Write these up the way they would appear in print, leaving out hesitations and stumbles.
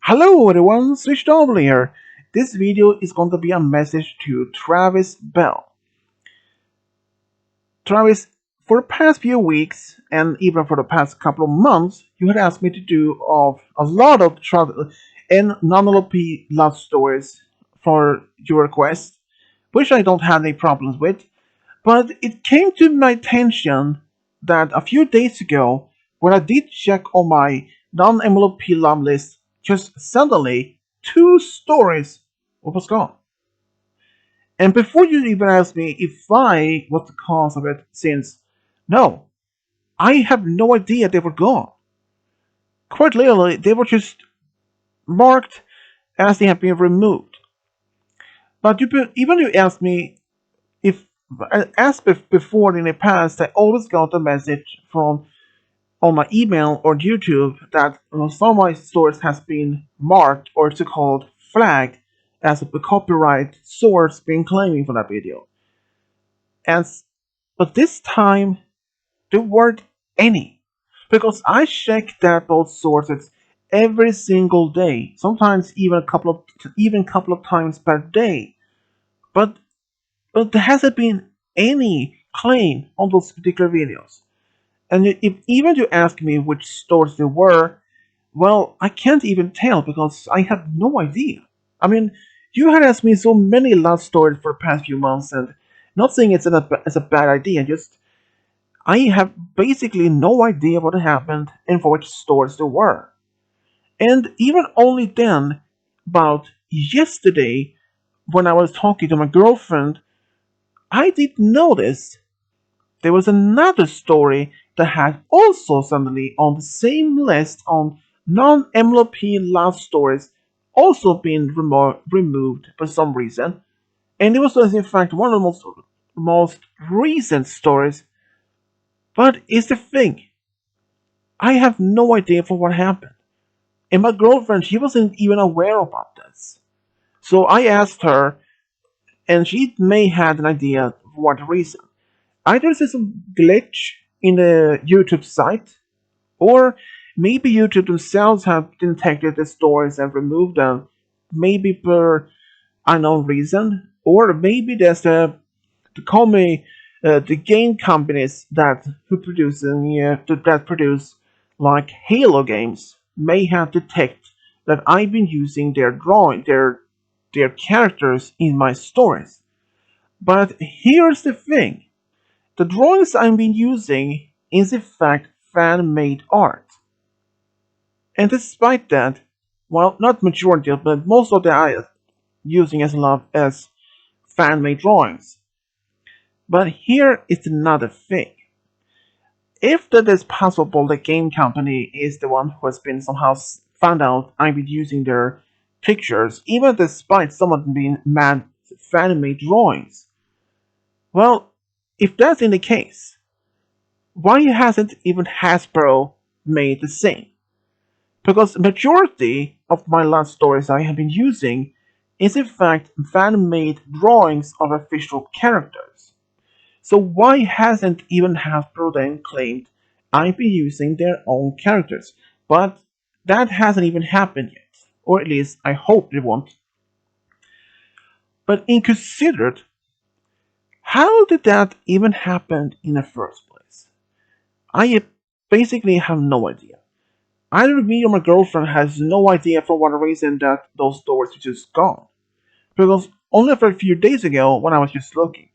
Hello everyone, Switch Double here. This video is going to be a message to Travis Bell. Travis, for the past few weeks and even for the past couple of months, you had asked me to do of a lot of travel and non-LP love stories for your request, which I don't have any problems with. But it came to my attention that a few days ago, when I did check on my non-MLP love list, just suddenly two stories was gone. And before you even ask me if I was the cause of it, since no, I have no idea they were gone. Quite literally, they were just marked as they have been removed. But even you asked me if, as before in the past, I always got a message from on my email or YouTube that some of my source has been marked or so-called flagged as a copyright source being claiming for that video. And but this time there weren't any because I checked that both sources every single day, sometimes even couple of times per day. But there hasn't been any claim on those particular videos. And if even you ask me which stores they were, well, I can't even tell because I have no idea. I mean, you had asked me so many love stories for the past few months, and not saying it's a bad idea, just I have basically no idea what happened and for which stores they were. And even only then, about yesterday, when I was talking to my girlfriend, I did notice there was another story that had also suddenly on the same list on non-MLP love stories also been removed for some reason. And it was in fact one of the most recent stories. But it's the thing, I have no idea for what happened. And my girlfriend, she wasn't even aware about this. So I asked her, and she may have an idea for what reason. Either there's some glitch in the YouTube site, or maybe YouTube themselves have detected the stories and removed them, maybe for unknown reason, or maybe there's the game companies that produce like Halo games may have detected that I've been using their characters in my stories. But here's the thing. The drawings I've been using is in fact fan-made art. And despite that, well, not majority of, but most of the I using as fan-made drawings. But here is another thing. If that is possible, the game company is the one who has been somehow found out I've been using their pictures, even despite some of them being fan-made drawings. Well, if that's in the case, why hasn't even Hasbro made the same? Because the majority of my love stories I have been using is in fact fan-made drawings of official characters. So why hasn't even Hasbro then claimed I've been using their own characters? But that hasn't even happened yet. Or at least I hope it won't. But in considered, how did that even happen in the first place? I basically have no idea. Either me or my girlfriend has no idea for what reason that those stores are just gone. Because only for a few days ago, when I was just looking,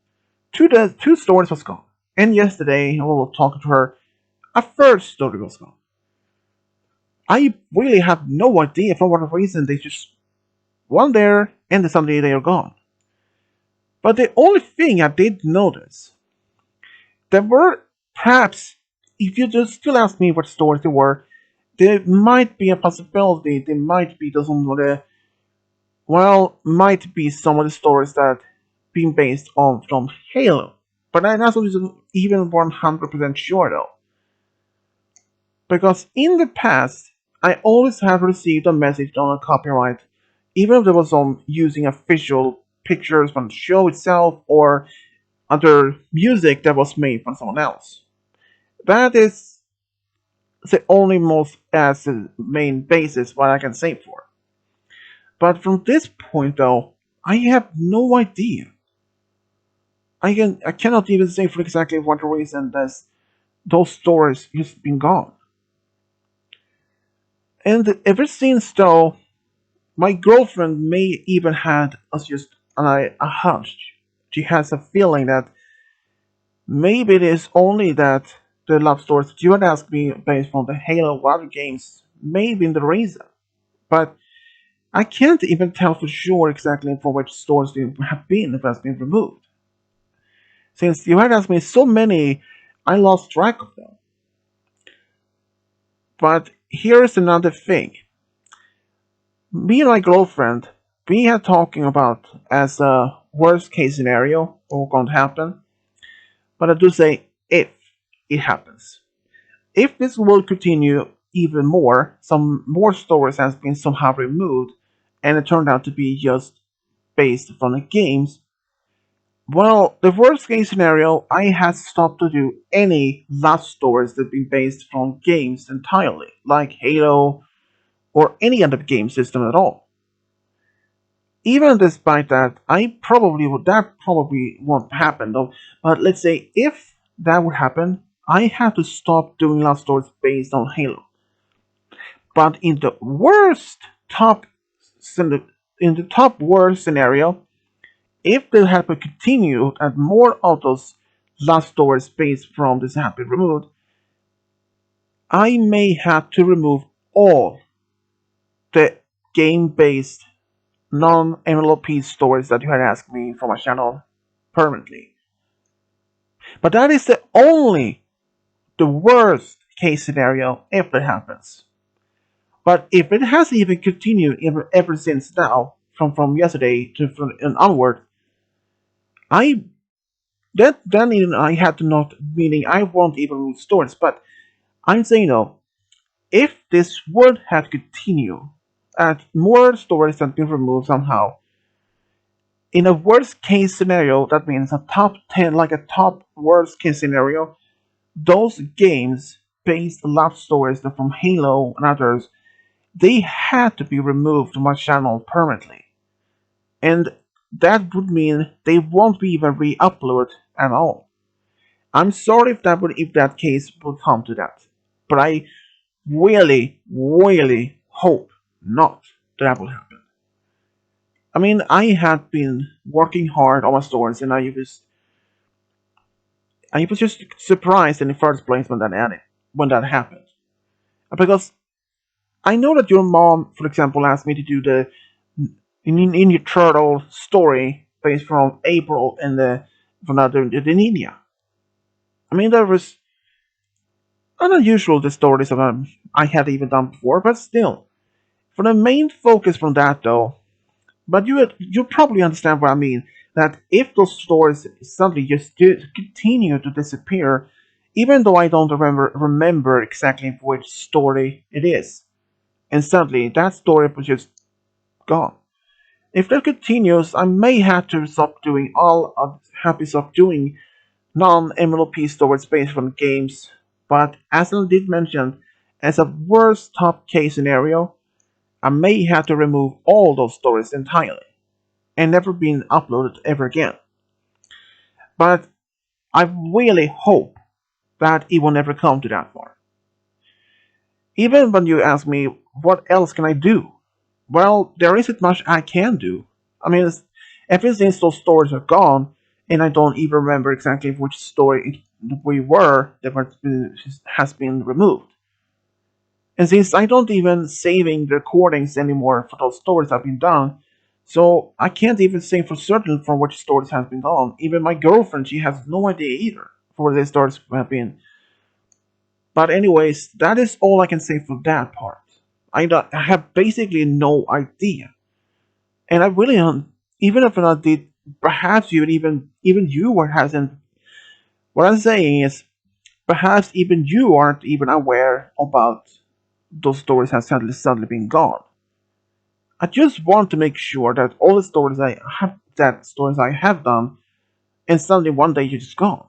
two stores was gone. And yesterday, I was talking to her, a third story was gone. I really have no idea for what reason they just one there and then suddenly they are gone. But the only thing I did notice, there were perhaps, if you just still ask me what stores they were, there might be a possibility they might be some of the might be some of the stories that being based on from Halo. But I'm not even 100% sure though. Because in the past, I always have received a message on a copyright, even if there was on using official pictures from the show itself or other music that was made from someone else. That is the only most as the main basis what I can say for. But from this point, though, I have no idea. I cannot even say for exactly what reason those stories just been gone. And ever since, though, my girlfriend may even had us just a hunch. She has a feeling that maybe it is only that the love stories that you had asked me based on the Halo Water games may be the reason. But I can't even tell for sure exactly from which stores they have been if has been removed. Since you had asked me so many, I lost track of them. But here's another thing. Me and my girlfriend, we had talking about as a worst case scenario what going to happen. But I do say if it happens. If this will continue even more, some more stories has been somehow removed, and it turned out to be just based from the games. Well, the worst case scenario, I had stopped to do any love stories that been based from games entirely, like Halo or any other game system at all. Even despite that, that probably won't happen though. But let's say if that would happen, I have to stop doing love stories based on Halo. But in the top worst scenario, if the happen continued and more of those love stories based from this have been removed, I may have to remove all the game-based non-MLOP stories that you had asked me from my channel permanently. But that is the worst case scenario if that happens. But if it has even continued ever since now, from yesterday to from and onward, I that then even I had to not meaning I won't even remove stories. But I'm saying if this would have continued and more stories have been removed somehow, in a worst case scenario, that means a top 10, like a top worst case scenario, those games based love stories from Halo and others, they had to be removed from my channel permanently. And that would mean they won't be even re-uploaded at all. I'm sorry if that case will come to that. But I really, really hope not that will happen. I mean, I have been working hard on my stories, and I was just surprised in the first place when that happened, because I know that your mom, for example, asked me to do the Ninja Turtle story based from April and from the Ninja. I mean, that was unusual the stories of I had even done before, but still, for the main focus from that though, but you probably understand what I mean. That if those stories suddenly just continue to disappear, even though I don't remember exactly which story it is, and suddenly that story was just gone. If that continues, I may have to stop doing all of happy stop doing non-MLP stories based on games. But as I did mention, as a worst top case scenario, I may have to remove all those stories entirely and never been uploaded ever again. But I really hope that it will never come to that far. Even when you ask me what else can I do, well, there isn't much I can do. I mean, ever since those stories are gone, and I don't even remember exactly which story we were that has been removed. And since I don't even saving the recordings anymore for those stories have been done, so I can't even say for certain from which stories has been gone. Even my girlfriend, she has no idea either for where the stories have been. But anyways, that is all I can say for that part. I have basically no idea, and I really don't. Even if I did, perhaps even you or hasn't. What I'm saying is, perhaps even you aren't even aware about those stories have suddenly been gone. I just want to make sure that all the stories I have done, and suddenly one day you're just gone.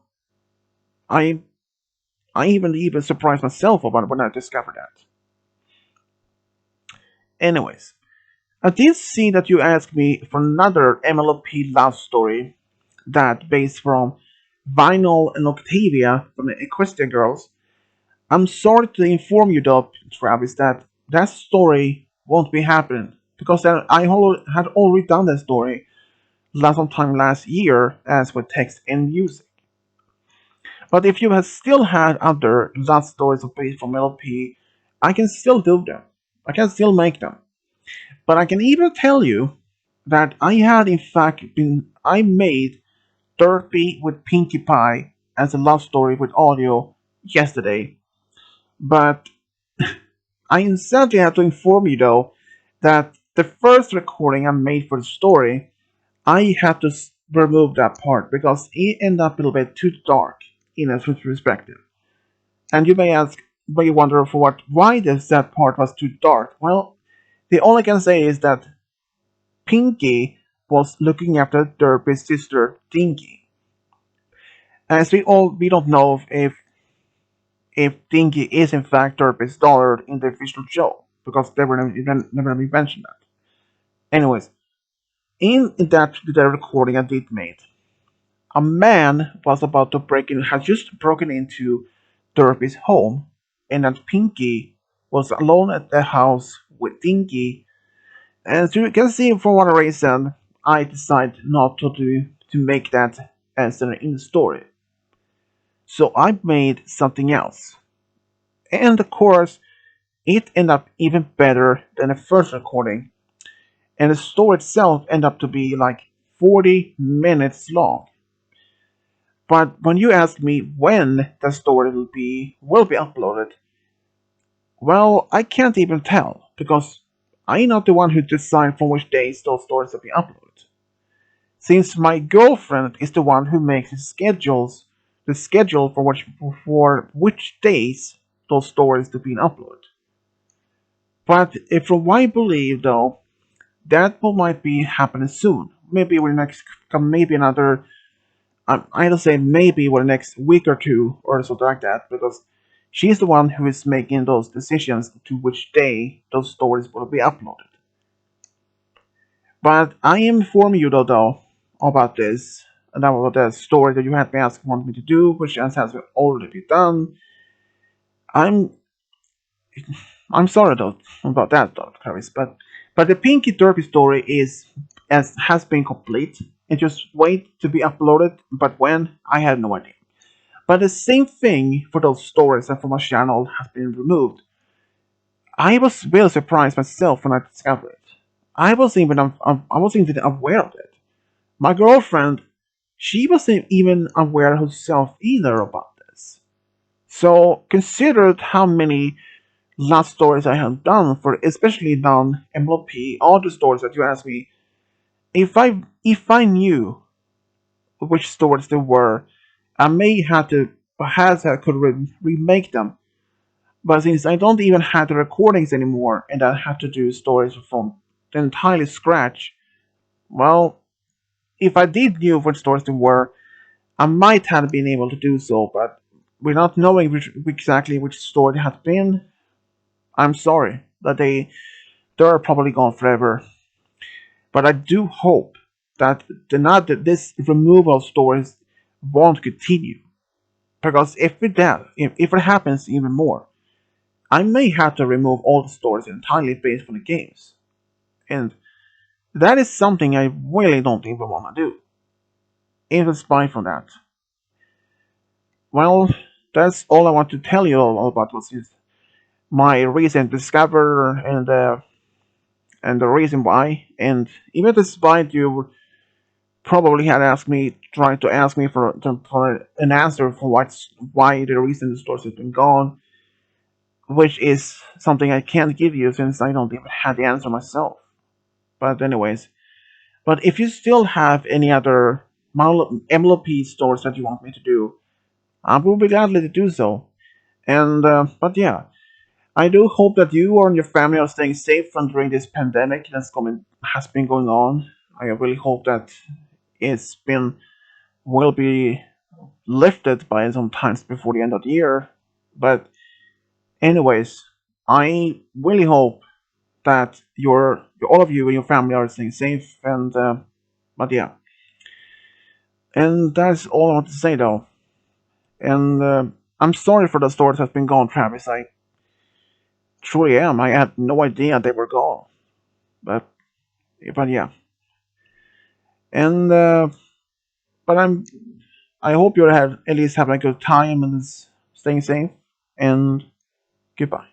I I even surprised myself about it when I discovered that. Anyways, I did see that you asked me for another MLP love story that based from Vinyl and Octavia from the Equestria Girls. I'm sorry to inform you though, Travis, that that story won't be happening because had already done that story sometime last year as with text and music. But if you have still had other love stories based from LP, I can still do them. I can still make them. But I can even tell you that I had in fact I made Derpy with Pinkie Pie as a love story with audio yesterday. But I sadly have to inform you though that the first recording I made for the story, I had to remove that part because it ended up a little bit too dark in a perspective. And you may wonder for why that part was too dark. Well, the only I can say is that Pinky was looking after Derpy's sister Dinky. As we don't know if Dinky is in fact Derpy's daughter in the official show because they were never even mentioned that. Anyways, in that the recording I did made, a man was about to had just broken into Derpy's home, and that Pinky was alone at the house with Dinky. And as you can see, for one reason, I decided not to make that as an in the story. So I made something else, and of course, it ended up even better than the first recording. And the story itself ended up to be like 40 minutes long. But when you ask me when the story will be uploaded, well, I can't even tell because I'm not the one who decides from which days those stories will be uploaded. Since my girlfriend is the one who makes the schedule for which days those stories to be uploaded. But if from what I believe though, that will might be happening soon. Maybe with next, maybe another. I don't say maybe with the next week or two or something like that, because she's the one who is making those decisions to which day those stories will be uploaded. But I am informing you though about this and about the story that you had me ask want me to do, which has already been done. I'm I'm sorry though about that though, Clarice, but the Pinky Derby story is as has been complete. It just wait to be uploaded, but when I have no idea. But the same thing for those stories that from my channel has been removed. I was really surprised myself when I discovered it. I wasn't even aware of it. My girlfriend, she wasn't even aware herself either about this. So consider how many love stories I have done for especially non MLP, all the stories that you asked me. If I knew which stories they were, I may have to perhaps I could remake them. But since I don't even have the recordings anymore and I have to do stories from entirely scratch, well, if I did knew which stories they were, I might have been able to do so, but without knowing exactly which story it had been, I'm sorry that they're probably gone forever. But I do hope that not that this removal of stories won't continue. Because if it happens even more, I may have to remove all the stories entirely based on the games. And that is something I really don't even want to do. Even spite from that. Well, that's all I want to tell you all about was my recent discovery and the reason why. And even despite you probably had asked me, tried to ask me for an answer for why the reason the stores has been gone, which is something I can't give you since I don't even have the answer myself. But anyways, but if you still have any other MLP stores that you want me to do, I will be gladly to do so. And but yeah, I do hope that you and your family are staying safe from during this pandemic has been going on. I really hope that it's been will be lifted by some times before the end of the year. But anyways, I really hope that all of you and your family are staying safe. And but yeah, and that's all I want to say though. And I'm sorry for the stores that's been gone, Travis. I truly am. I had no idea they were gone. But yeah, and but I hope you're at least having a good time and staying safe. And goodbye.